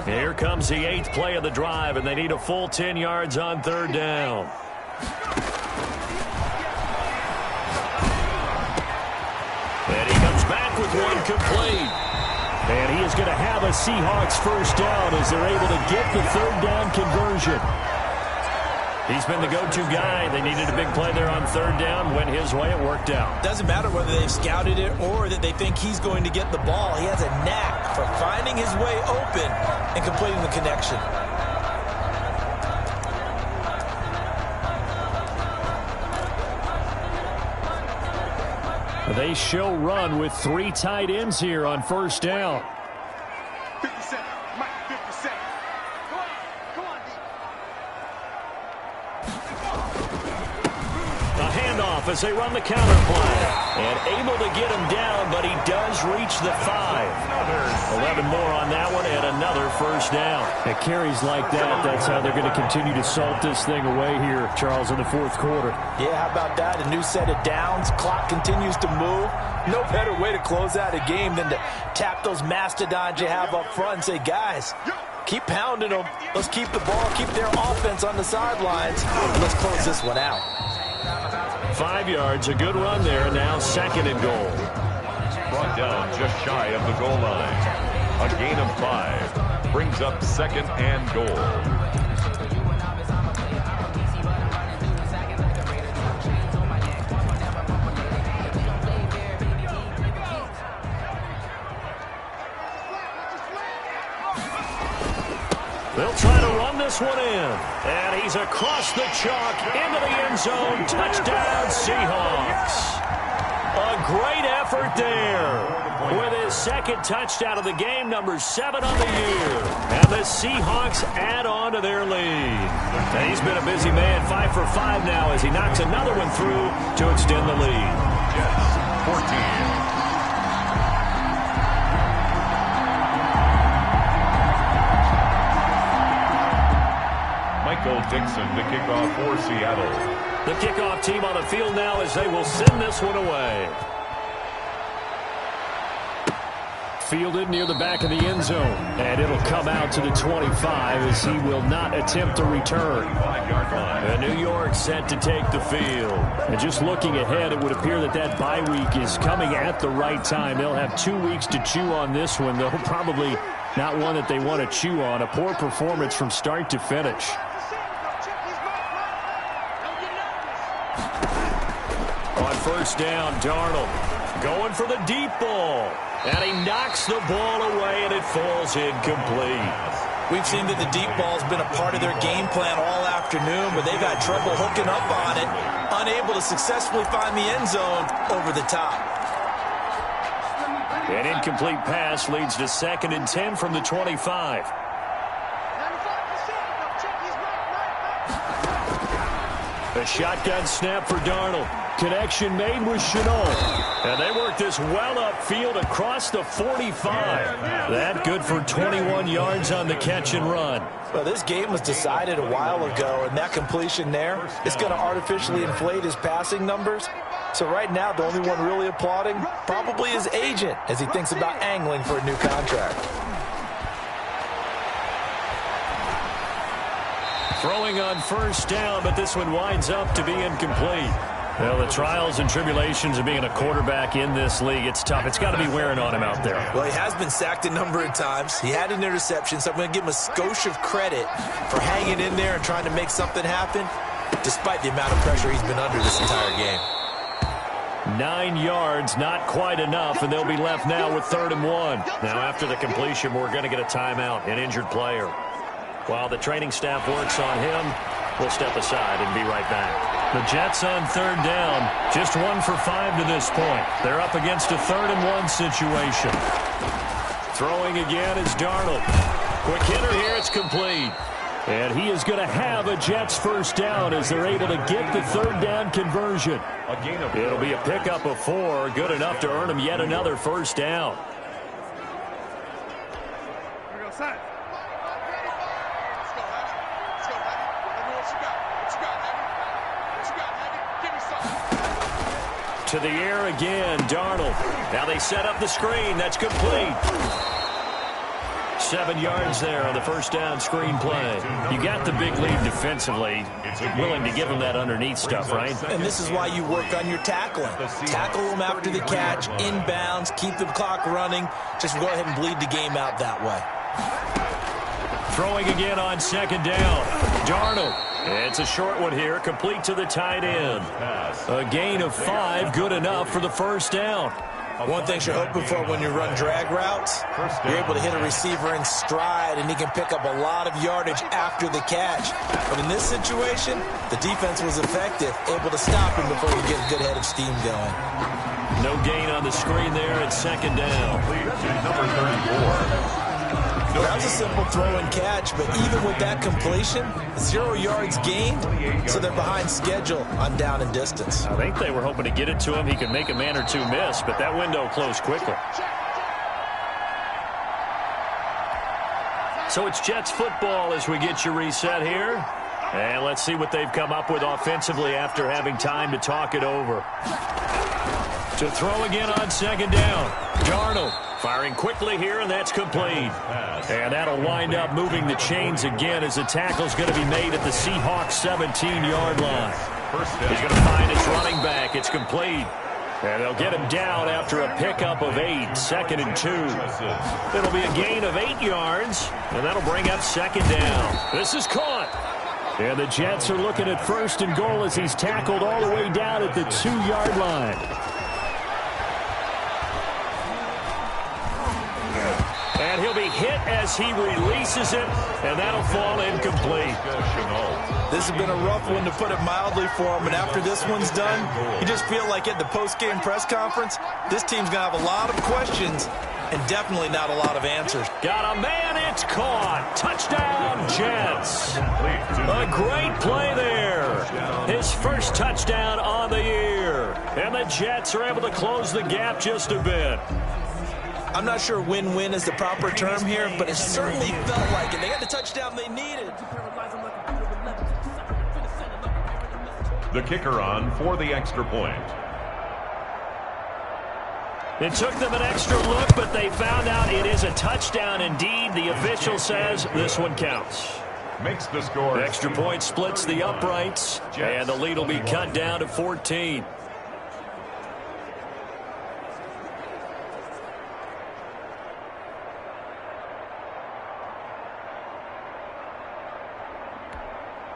B: Here comes the 8th play of the drive, and they need a full 10 yards on 3rd down. And he comes back with one complete. And he is going to have a Seahawks 1st down as they're able to get the 3rd down conversion. He's been the go-to guy. They needed a big play there on 3rd down. Went his way. It worked out.
C: Doesn't matter whether they've scouted it or that they think he's going to get the ball. He has a knack for finding his way open and completing the connection.
F: They show run with 3 tight ends here on 1st down.
E: 57, Mike, 57. Come on,
B: A handoff as they run the counter play. And able to get him down, but he does reach the 5. 11 more on that one and another first down.
F: At carries like that, that's how they're going to continue to salt this thing away here, Charles, in the fourth quarter.
C: Yeah, how about that? A new set of downs. Clock continues to move. No better way to close out a game than to tap those mastodons you have up front and say, guys, keep pounding them. Let's keep the ball, keep their offense on the sidelines. Let's close this one out.
B: 5 yards, a good run there. Now 2nd and goal.
A: Brought down just shy of the goal line. A gain of 5 brings up 2nd and goal.
B: They'll try to run this one in. And he's across the chalk into the end zone. Touchdown, Seahawks. A great effort there. With his 2nd touchdown of the game, number 7 on the year. And the Seahawks add on to their lead. And he's been a busy man, 5 for 5 now as he knocks another one through to extend the lead.
A: Jets, 14. Michael Dixon to kick off for Seattle.
B: The kickoff team on the field now as they will send this one away. Fielded near the back of the end zone. And it'll come out to the 25 as he will not attempt to return. And New York set to take the field. And just looking ahead, it would appear that that bye week is coming at the right time. They'll have 2 weeks to chew on this one, though probably not one that they want to chew on. A poor performance from start to finish. On first down, Darnold going for the deep ball. And he knocks the ball away, and it falls incomplete.
C: We've seen that the deep ball's been a part of their game plan all afternoon, but they've had trouble hooking up on it, unable to successfully find the end zone over the top.
B: An incomplete pass leads to 2nd and 10 from the 25. A shotgun snap for Darnold. Connection made with Chenault. And they work this well upfield across the 45. That good for 21 yards on the catch and run.
C: Well, this game was decided a while ago, and that completion there is going to artificially inflate his passing numbers. So right now, the only one really applauding probably his agent as he thinks about angling for a new contract.
B: Throwing on first down, but this one winds up to be incomplete. Well, the trials and tribulations of being a quarterback in this league, it's tough. It's got to be wearing on him out there.
C: Well, he has been sacked a number of times. He had an interception, so I'm going to give him a skosh of credit for hanging in there and trying to make something happen, despite the amount of pressure he's been under this entire game.
B: 9 yards, not quite enough, and they'll be left now with 3rd and 1. Now, after the completion, we're going to get a timeout, an injured player. While the training staff works on him, we'll step aside and be right back. The Jets on 3rd down, just 1 for 5 to this point. They're up against a 3rd and 1 situation. Throwing again is Darnold. Quick hitter here, it's complete. And he is going to have a Jets first down as they're able to get the 3rd down conversion. It'll be a pickup of 4, good enough to earn him yet another first down. To the air again, Darnold. Now they set up the screen. That's complete. 7 yards there on the first down screen play. You got the big lead defensively. Willing to give them that underneath stuff, right?
C: And this is why you work on your tackling. Tackle them after the catch, inbounds, keep the clock running. Just go ahead and bleed the game out that way.
B: Throwing again on 2nd down. Darnold. It's a short one here, complete to the tight end. A gain of 5, good enough for the first down.
C: One thing you're hoping for when you run drag routes, you're able to hit a receiver in stride, and he can pick up a lot of yardage after the catch. But in this situation, the defense was effective, able to stop him before he get a good head of steam going.
B: No gain on the screen there at 2nd down.
A: Number 34.
C: Well, that was a simple throw and catch, but even with that completion, 0 yards gained, so they're behind schedule on down and distance.
B: I think they were hoping to get it to him. He could make a man or two miss, but that window closed quickly. So it's Jets football as we get you reset here. And let's see what they've come up with offensively after having time to talk it over. To throw again on second down. Darnold firing quickly here, and that's complete. And that'll wind up moving the chains again as the tackle's going to be made at the Seahawks 17-yard line. He's going to find his running back. It's complete. And they'll get him down after a pickup of 8, 2nd and 2. It'll be a gain of 8 yards, and that'll bring up second down. This is caught. And the Jets are looking at 1st and goal as he's tackled all the way down at the 2-yard line. And he'll be hit as he releases it, and that'll fall incomplete.
C: This has been a rough one, to put it mildly, for him. And after this one's done, you just feel like at the post-game press conference, this team's going to have a lot of questions and definitely not a lot of answers.
B: Got a man, it's caught. Touchdown, Jets. A great play there. His first touchdown on the year. And the Jets are able to close the gap just a bit.
C: I'm not sure win-win is the proper term here, but it certainly felt like it. They got the touchdown they needed.
A: The kicker on for the extra point.
B: It took them an extra look, but they found out it is a touchdown indeed. The official says this one counts.
A: Makes the score.
B: The extra point splits the uprights, and the lead will be cut down to 14.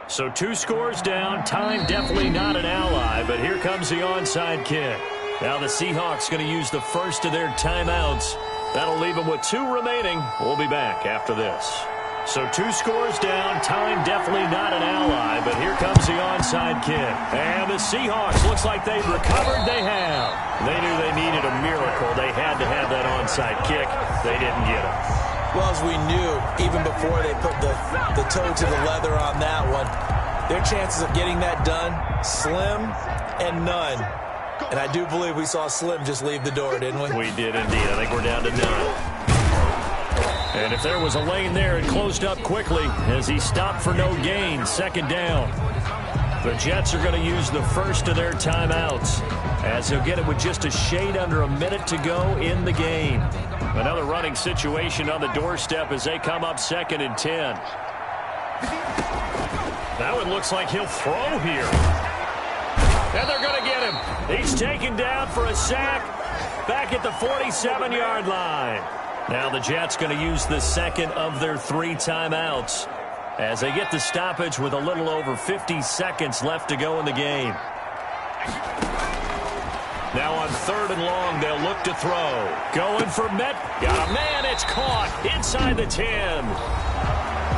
B: So 2 scores down. Time definitely not an ally, but here comes the onside kick. Now the Seahawks going to use the first of their timeouts. That'll leave them with 2 remaining. We'll be back after this. So 2 scores down. Time definitely not an ally, but here comes the onside kick. And the Seahawks, looks like they've recovered. They have. They knew they needed a miracle. They had to have that onside kick. They didn't get it.
C: Well, as we knew, even before they put the toe to the leather on that one, their chances of getting that done, slim and none. And I do believe we saw Slim just leave the door, didn't we?
B: We did indeed. I think we're down to none. And if there was a lane there, it closed up quickly as he stopped for no gain. Second down. The Jets are going to use the first of their timeouts as they'll get it with just a shade under a minute to go in the game. Another running situation on the doorstep as they come up 2nd and 10. That one looks like he'll throw here. And they're going to get him. He's taken down for a sack back at the 47-yard line. Now the Jets going to use the second of their 3 timeouts as they get the stoppage with a little over 50 seconds left to go in the game. Now on 3rd and long, they'll look to throw. Going for Met. Got a man. It's caught inside the 10.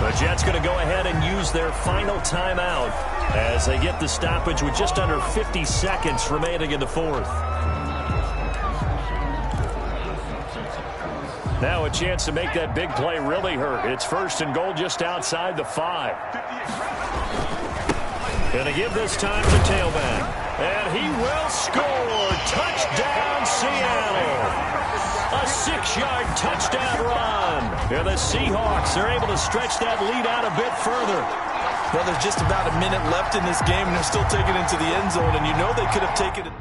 B: The Jets going to go ahead and use their final timeout as they get the stoppage with just under 50 seconds remaining in the 4th. Now a chance to make that big play really hurt. It's 1st and goal just outside the 5. Going to give this time to the tailback. And he will score. Touchdown, Seattle. A 6-yard touchdown run. And the Seahawks are able to stretch that lead out a bit further.
C: Well, there's just about a minute left in this game, and they're still taking it into the end zone, and you know they could have taken it.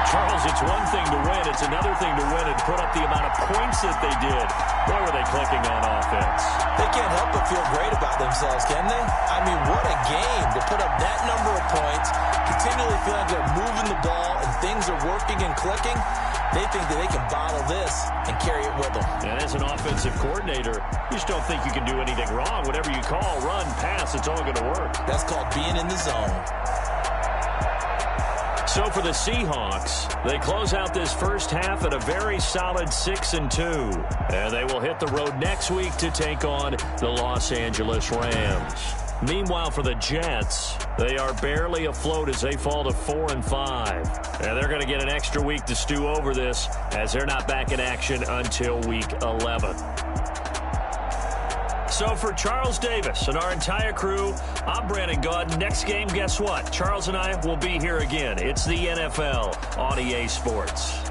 B: Charles, it's one thing to win. It's another thing to win and put up the amount of points that they did. Where were they clicking on offense?
C: They can't help but feel great about themselves, can they? I mean, what a game to put up that number of points, continually feeling they're moving the ball and things are working and clicking. They think that they can bottle this and carry it with them.
B: And as an offensive coordinator, you just don't think you can do anything wrong. Whatever you call, run, pass, it's all going to work.
C: That's called being in the zone.
B: So for the Seahawks, they close out this first half at a very solid 6-2. And they will hit the road next week to take on the Los Angeles Rams. Meanwhile, for the Jets, they are barely afloat as they fall to 4-5. And they're going to get an extra week to stew over this as they're not back in action until week 11. So for Charles Davis and our entire crew, I'm Brandon Gaudin. Next game, guess what? Charles and I will be here again. It's the NFL on EA Sports.